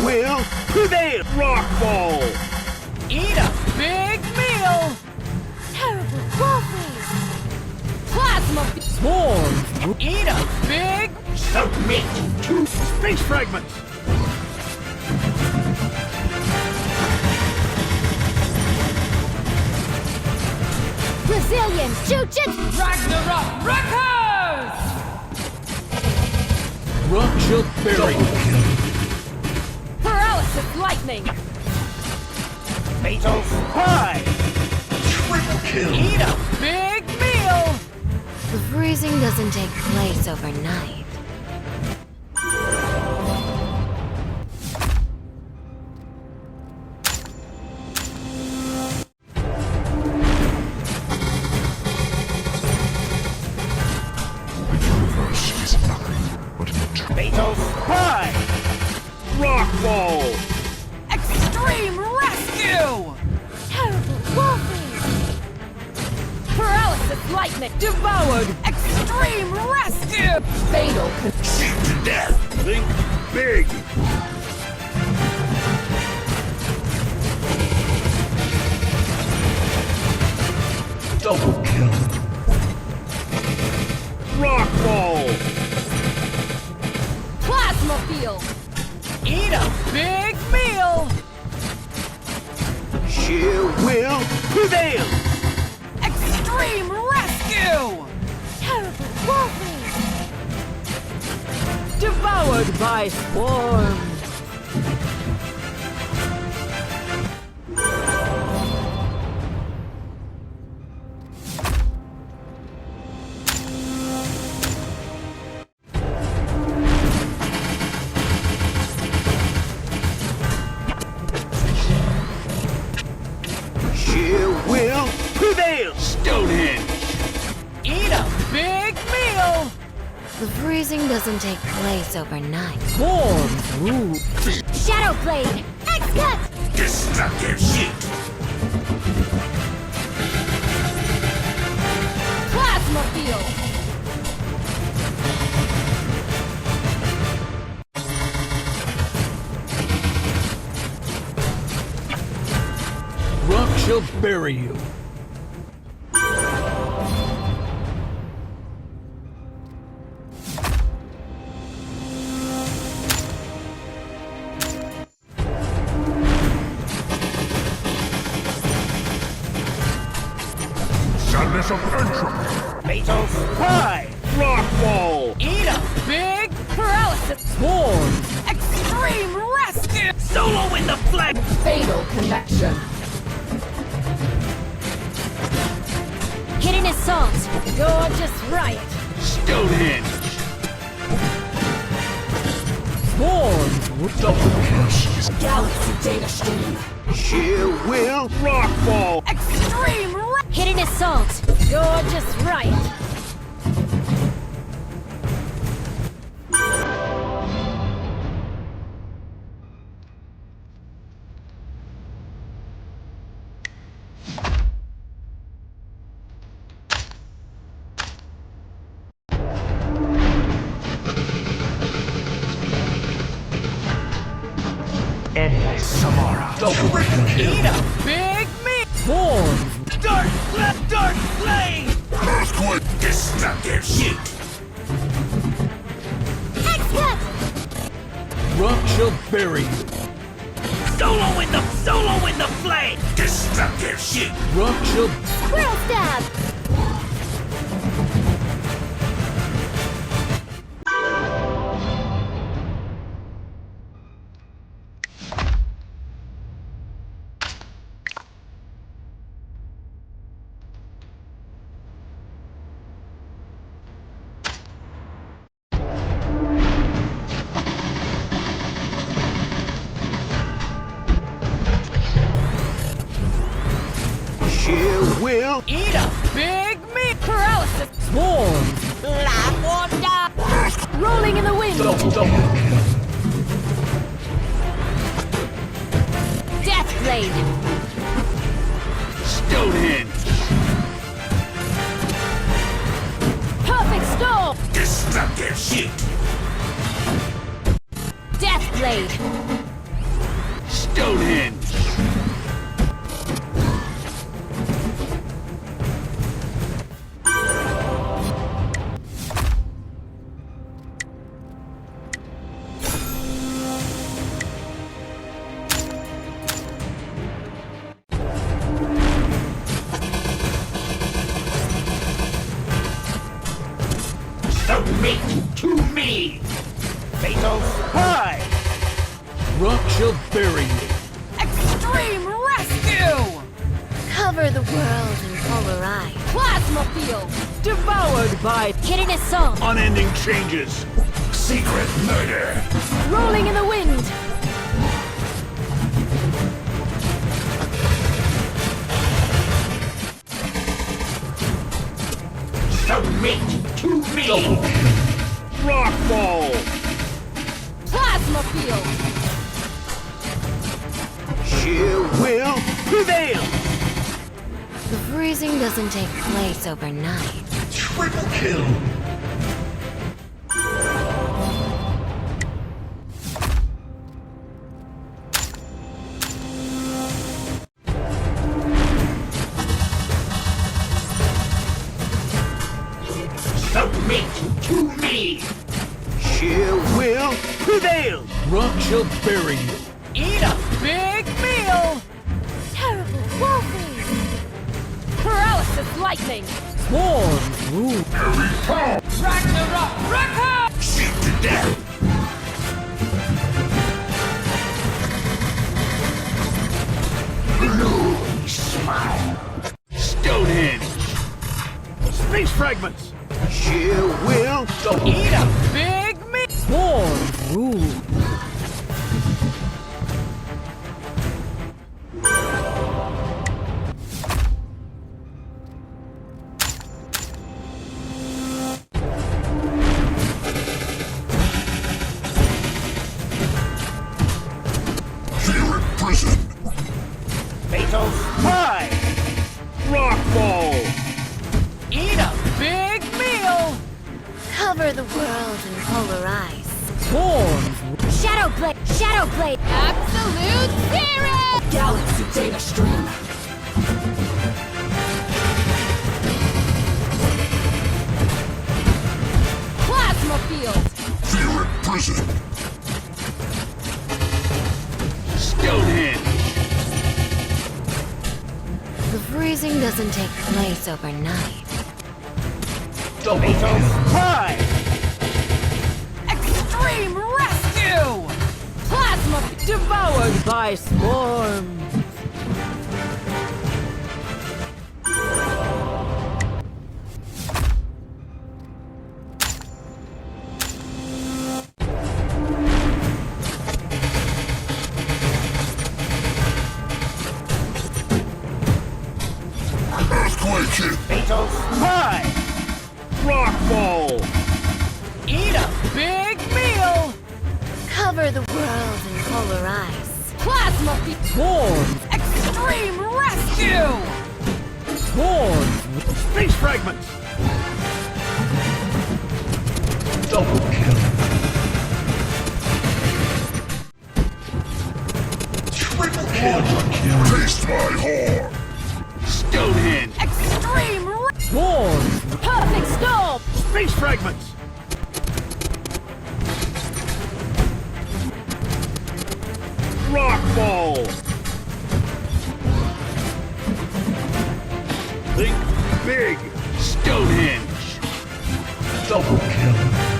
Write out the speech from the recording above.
will prevail. Rockfall. Eat a big meal! Terrible Wolfies! Plasma Swarm! Eat a big Submit to space fragments. Brazilian Jiu-Jitsu! Ragnarok Wreckers! Rock shall bury you. Paralysis Lightning! Fatal Spy. Triple kill. Eat a big meal! The freezing doesn't take place overnight. Fatal Spy. Rockfall. Extreme Rescue! Terrible Wolfies! Paralysis Lightning! Devoured! Extreme Rescue! Fatal Shoot to death. Think big. Double kill. Rockfall. Plasma Field! Eat a big meal! She will prevail. Extreme Rescue! Terrible Wolfies! Devoured by Swarm! She will prevail. Stonehenge. Eat a big meal! The freezing doesn't take place overnight. Swarm! Ooh. Shadow Blade! X-Cut! Destructive shoot. Plasma Field! Rock shall bury you. Sadness of entropy. Fatal Spy. Rockfall. Eat a big paralysis! Swarm! Extreme Rescue! Solo in the flag. Fatal Connection! Hidden Assault! You're just right! Stonehenge. Swarm! Double kill. Galaxy Data Stream! She will rockfall. Extreme Hidden Assault! You're just right! Endless Samara. Double kill. Eat a big meat! Swarm! Dark flame. Earthquake. Destructive shoot. X-Cut! Rock shall bury you. Solo in the flame. Destructive shoot. Rock shall Squirrel Stab! She will. Eat a big meat! Paralysis! Swarm! Rolling in the wind! double kill. Death Blade! Stonehenge. Perfect Storm! Destructive shoot. Death Blade! Stonehenge. Submit to me. Fatal Spy. Rock shall bury you. Extreme rescue! Cover the world in polar ice. Plasma field! Devoured by Hidden assault. Unending changes. Secret murder. Rolling in the wind. Submit to me. Rockfall. plasma field! She will prevail. The freezing doesn't take place overnight. Triple kill. Submit to me. She will prevail. Rock shall bury you. Eat a big meal! Terrible wolfies! Paralysis lightning! Swarms rule. Ragnarok record! Shoot to death. Blue smile. Stonehenge. Space fragments. She will Eat a big meal! Swarms rule. Fear in prison. Fatal Spy. Rockfall. Eat a big meal! Cover the world in polar ice. Swarms. Shadow Blade! Shadow Blade! Absolute zero! Galaxy data stream. Plasma field! Fear in prison. Stonehenge. The freezing doesn't take place overnight. Fatal Spy. Extreme rescue! Plasma devoured by swarms! Earthquake hit. Fatal Spy. Rockfall. Eat a big meal! Cover the world in polar ice. Plasma field! Swarms. Extreme rescue! Swarms. Space fragments. Double kill. Triple kill. Taste my horn. Stonehenge. Extreme Swarms. perfect storm! Space fragments. Rockfall. Think big. Stonehenge. Double kill.